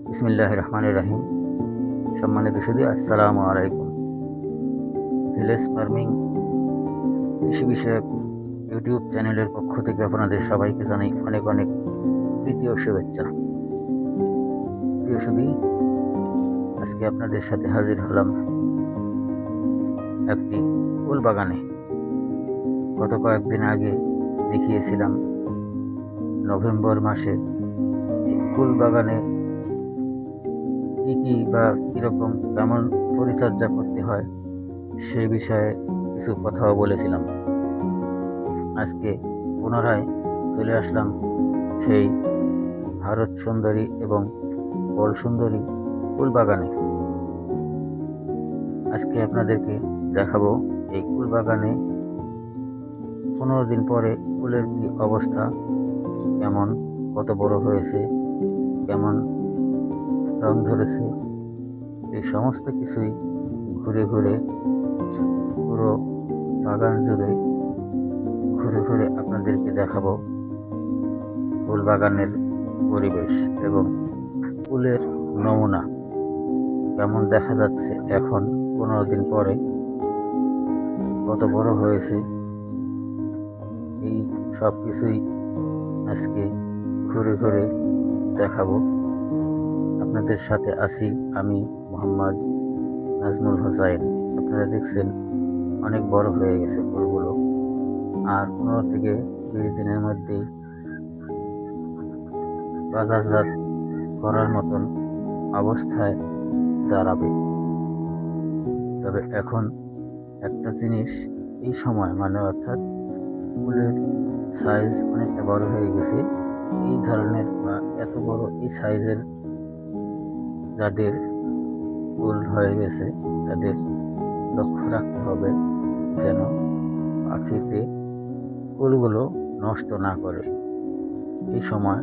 বিসমিল্লাহির রহমানির রহিম। সম্মানিত সুধী, আসসালামু আলাইকুম। ভিলেজ ফার্মিং কৃষি বিষয়ক ইউটিউব চ্যানেলের পক্ষ থেকে আপনাদের সবাইকে জানাই অনেক অনেক তৃতীয় শুভেচ্ছা। প্রিয় সুধী, আজকে আপনাদের সাথে হাজির হলাম একটি ফুল বাগানে। গত কয়েকদিন আগে দেখিয়েছিলাম নভেম্বর মাসে এই ফুল বাগানে কি বা কিরকম কেমন পরিচর্যা করতে হয় সে বিষয়ে কিছু কথাও বলেছিলাম। আজকে পুনরায় চলে আসলাম সেই ভারত সুন্দরী এবং বল সুন্দরী ফুল বাগানে। আজকে আপনাদেরকে দেখাবো এই ফুল বাগানে 15 দিন পরে ফুলের কি অবস্থা, কেমন, কত বড় হয়েছে, কেমন রং ধরেছে, এই সমস্ত কিছুই ঘুরে ঘুরে পুরো বাগান জুড়ে ঘুরে ঘুরে আপনাদেরকে দেখাবো ফুল বাগানের পরিবেশ এবং ফুলের নমুনা কেমন দেখা যাচ্ছে এখন 15 দিন পরে, কত বড় হয়েছে, এই সব কিছুই আজকে ঘুরে ঘুরে দেখাবো। আপনাদের সাথে আছি আমি, মোহাম্মদ নাজমুল হোসাইন। আপনারা দেখছেন অনেক বড় হয়ে গেছে ফুলগুলো, আর 15 থেকে 20 দিনের মধ্যেই বাজারজাত করার মতন অবস্থায় দাঁড়াবে। তবে এখন একটা জিনিস, এই সময় মানে অর্থাৎ ফুলের সাইজ অনেকটা বড় হয়ে গেছে। এই ধরনের বা এত বড় এই সাইজের যাদের ফুল হয়ে গেছে তাদের লক্ষ্য রাখতে হবে যেন পাখিতে ফুলগুলো নষ্ট না করে। এই সময়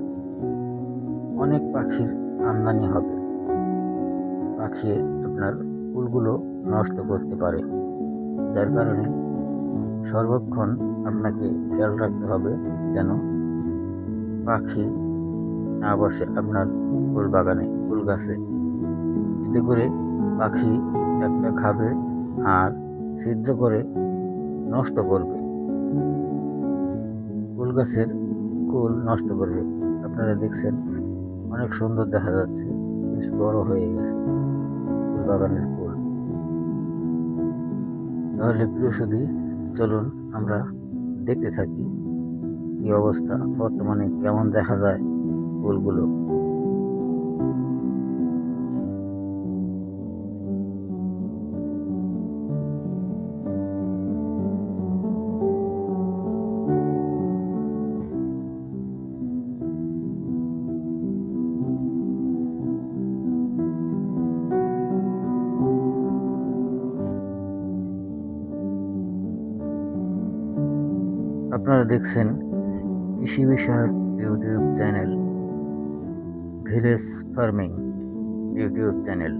অনেক পাখির আমদানি হবে, পাখি আপনার ফুলগুলো নষ্ট করতে পারে, যার কারণে সর্বক্ষণ আপনাকে খেয়াল রাখতে হবে যেন পাখি না বসে আপনার ফুল বাগানে, ফুল গাছে। এতে করে পাখি একটা খাবে আর ছিদ্র করে নষ্ট করবে, ফুল গাছের ফুল নষ্ট করবে। আপনারা দেখছেন অনেক সুন্দর দেখা যাচ্ছে, বেশ বড় হয়ে গেছে ফুল বাগানের ফুল। তাহলে প্রিয় সুধী, চলুন আমরা দেখতে থাকি কি অবস্থা, বর্তমানে কেমন দেখা যায় ফুলগুলো। আপনারা দেখছেন কৃষি বিষয়ক YouTube channel, village farming YouTube channel.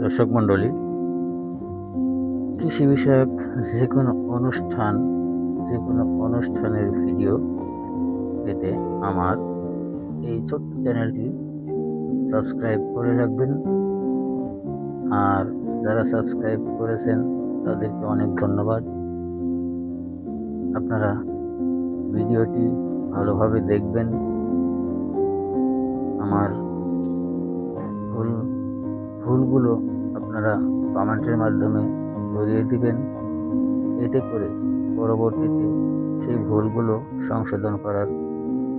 দর্শক মণ্ডলী, কৃষি বিষয়ক যে কোনো অনুষ্ঠানের ভিডিও পেতে আমার এই ছোট্ট চ্যানেলটি সাবস্ক্রাইব করে রাখবেন। আর যারা সাবস্ক্রাইব করেছেন তাদেরকে অনেক ধন্যবাদ। আপনারা ভিডিওটি ভালোভাবে দেখবেন, আমার ভুলগুলো আপনারা কমেন্টের মাধ্যমে ধরিয়ে দিবেন। এতে করে পরবর্তীতে সেই ভুলগুলো সংশোধন করার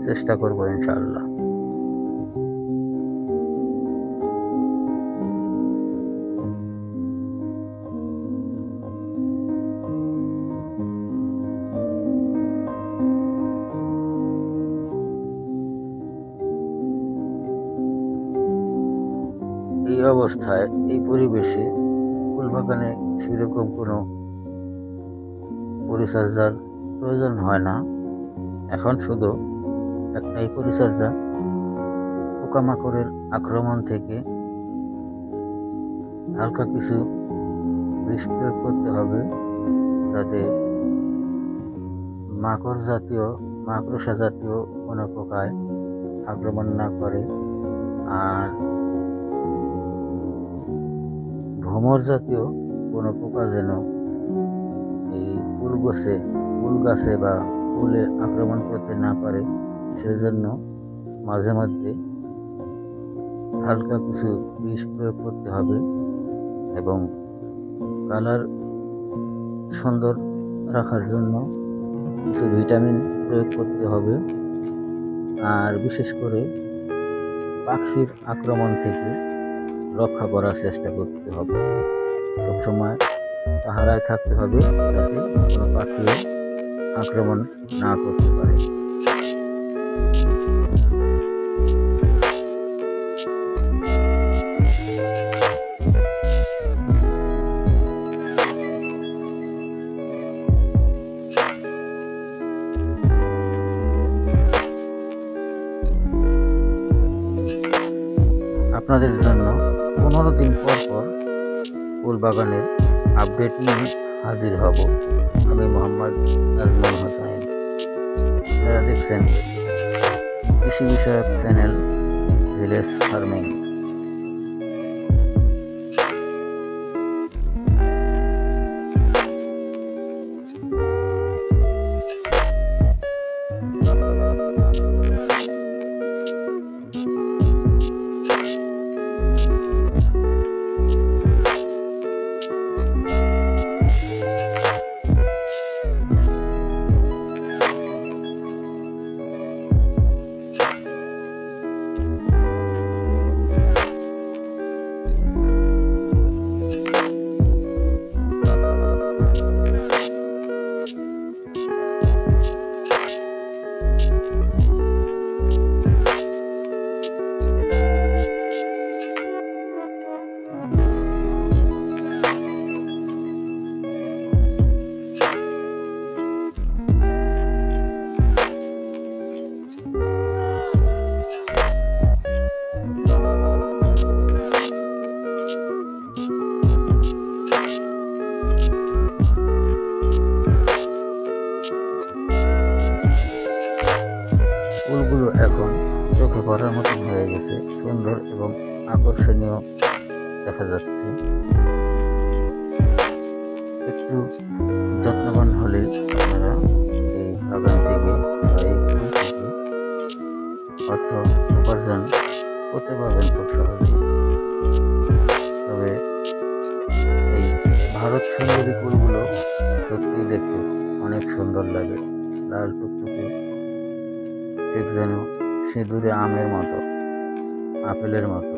চেষ্টা করব ইনশাআল্লাহ। এই অবস্থায় এই পরিবেশে ফুল বাগানে সেরকম কোনো পরিচর্যার প্রয়োজন হয় না। এখন শুধু একটাই পরিচর্যা, পোকামাকড়ের আক্রমণ থেকে হালকা কিছু বিষ প্রয়োগ করতে হবে, যাতে মাকড়সা জাতীয় কোনো পোকায় আক্রমণ না করে। আর ভ্রমর জাতীয় কোনো পোকা যেন এই ফুল গাছে বা ফুলে আক্রমণ করতে না পারে, সেজন্য মাঝে মধ্যে হালকা কিছু বিষ প্রয়োগ করতে হবে এবং কালার সুন্দর রাখার জন্য কিছু ভিটামিন প্রয়োগ করতে হবে। আর বিশেষ করে পাখির আক্রমণ থেকে রক্ষা করার চেষ্টা করতে হবে। সবসময় পাহারায় থাকতে হবে, যাতে কোনো পাখি আক্রমণ না করতে পারে। আপনাদের জন্য 15 দিন পর পর ফুল বাগানের আপডেট নিয়ে হাজির হব। আমি মোহাম্মদ নাজমুল হোসাইন। আপনারা দেখছেন কৃষি বিষয়ক চ্যানেল ভিলেজ ফার্মিং। ফুলগুলো এখন চোখে পড়ার মতন হয়ে গেছে, সুন্দর এবং আকর্ষণীয় দেখা যাচ্ছে। একটু যত্নবান হলে আপনারা এই বাগান থেকে বা এই ফুল থেকে অর্থ উপার্জন করতে পারবেন খুব সহজে। তবে এই ভারত সুন্দরী ফুলগুলো সত্যি দেখতে অনেক সুন্দর লাগে, লাল টুকটুকে, ঠিক যেন সিঁদুরে আমের মতো, আপেলের মতো।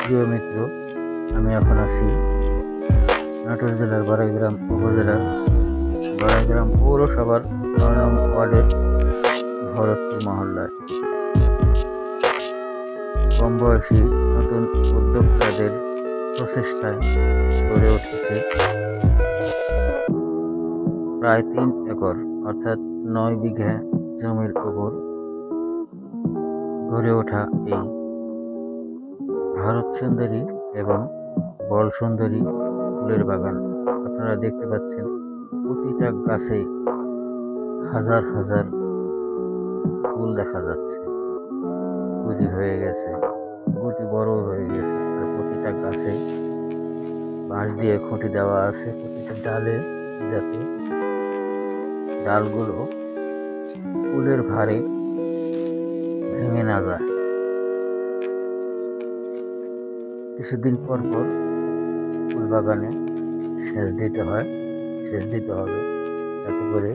প্রিয় মিত্র, আমি এখন আছি নাটোর জেলার বারাইগ্রাম উপজেলার বারাইগ্রাম পৌরসভার 9 নং ওয়ার্ডের ভরতপুর মহল্লায়। কম বয়সী নতুন উদ্যোক্তাদের প্রচেষ্টায় গড়ে উঠেছে প্রায় 3 একর অর্থাৎ 9 বিঘা জমির ওপর গড়ে ওঠা এই ভারত সুন্দরী এবং বল সুন্দরী ফুলের বাগান। আপনারা দেখতে পাচ্ছেন প্রতিটা গাছে হাজার হাজার ফুল দেখা যাচ্ছে। কুঁজি হয়ে গেছে, গুটি বড় হয়ে গেছে, আর প্রতিটা গাছে বাঁশ দিয়ে খুঁটি দেওয়া আছে প্রতিটা ডালে, যাতে ডালগুলো ফুলের ভারে ভেঙে না যায়। কিছুদিন পর পর ফুল বাগানে সেচ দিতে হবে, যাতে করে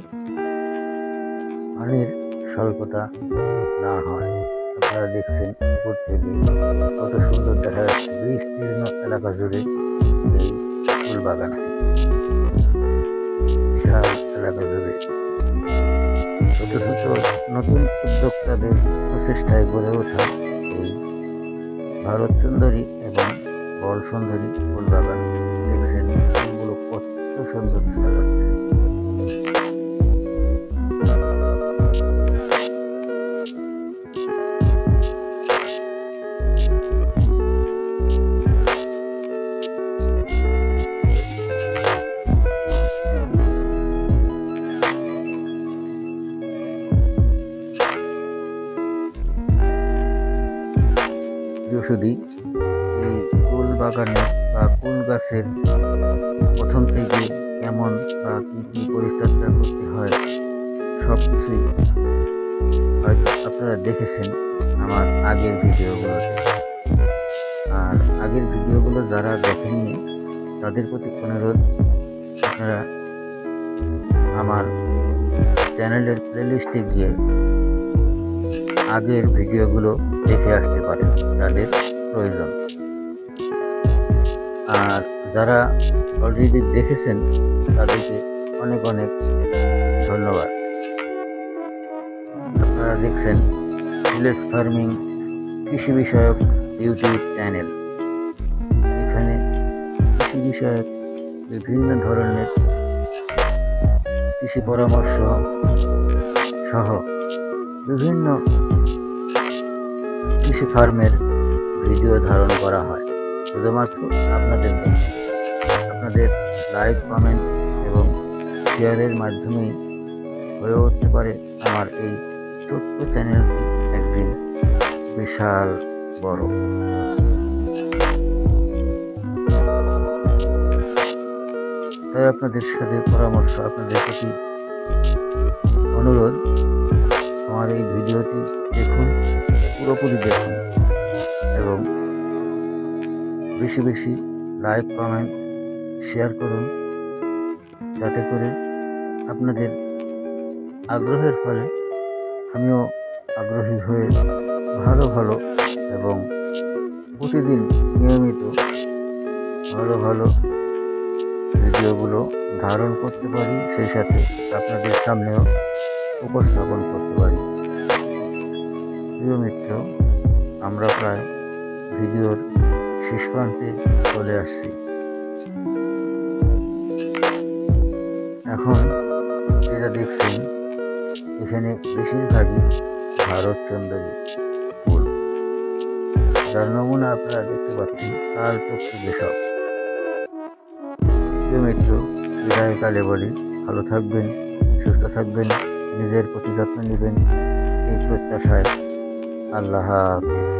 পানির স্বল্পতা না হয়। আপনারা দেখছেন উপর থেকে কত সুন্দর দেখা যাচ্ছে বিস্তীর্ণ এলাকা জুড়ে এই ফুল বাগানটি, বিশাল এলাকা জুড়ে ছোট ছোট নতুন উদ্যোক্তাদের প্রচেষ্টায় গড়ে ওঠা এই ভারত সুন্দরী এবং বল সুন্দরী ফুল বাগান। দেখছেন ফুলগুলো কত সুন্দর দেখা যাচ্ছে। শুধু এই কুল বাগানের বা কুল গাছের প্রথম থেকে কেমন বা কি পরিচর্যা করতে হয় সব কিছুই হয়তো আপনারা দেখেছেন আমার আগের ভিডিওগুলোতে। আর আগের ভিডিওগুলো যারা দেখেননি তাদের প্রতি অনুরোধ, আপনারা আমার চ্যানেলের প্লেলিস্টে গিয়ে আগের ভিডিওগুলো দেখে আসতে পারেন যাদের প্রয়োজন। আর যারা অলরেডি দেখেছেন তাদেরকে অনেক অনেক ধন্যবাদ। আপনারা দেখছেন ভিলেজ ফার্মিং কৃষি বিষয়ক ইউটিউব চ্যানেল। এখানে কৃষি বিষয়ক বিভিন্ন ধরনের কৃষি পরামর্শ সহ বিভিন্ন কৃষি ফার্মের ভিডিও ধারণ করা হয় শুধুমাত্র আপনাদের জন্য। আপনাদের লাইক, কমেন্ট এবং শেয়ারের মাধ্যমেই হয়ে উঠতে পারে আমার এই ছোট্ট চ্যানেলটি একদিন বিশাল বড়। তাই আপনাদের সাথে পরামর্শ, আপনাদের প্রতি অনুরোধ, আমার এই ভিডিওটি দেখুন, পুরোপুরি দেখুন এবং বেশি বেশি লাইক, কমেন্ট, শেয়ার করুন, যাতে করে আপনাদের আগ্রহের ফলে আমিও আগ্রহী হয়ে ভালো ভালো এবং প্রতিদিন নিয়মিত ভালো ভালো ভিডিওগুলো ধারণ করতে পারি, সেই সাথে আপনাদের সামনেও উপস্থাপন করতে পারি। প্রিয় মিত্র, আমরা প্রায় ভিডিওর শেষ প্রান্তে চলে আসছি। এখন যেটা দেখছেন এখানে বেশিরভাগই ভারত সুন্দরী ফুল, যার নমুনা আপনারা দেখতে পাচ্ছেন লাল টুকটুকে সব। প্রিয় মিত্র, বিদায়কালে বলি, ভালো থাকবেন, সুস্থ থাকবেন, নিজের প্রতি যত্ন নেবেন, এই প্রত্যাশায় আল্লাহ হাফেজ।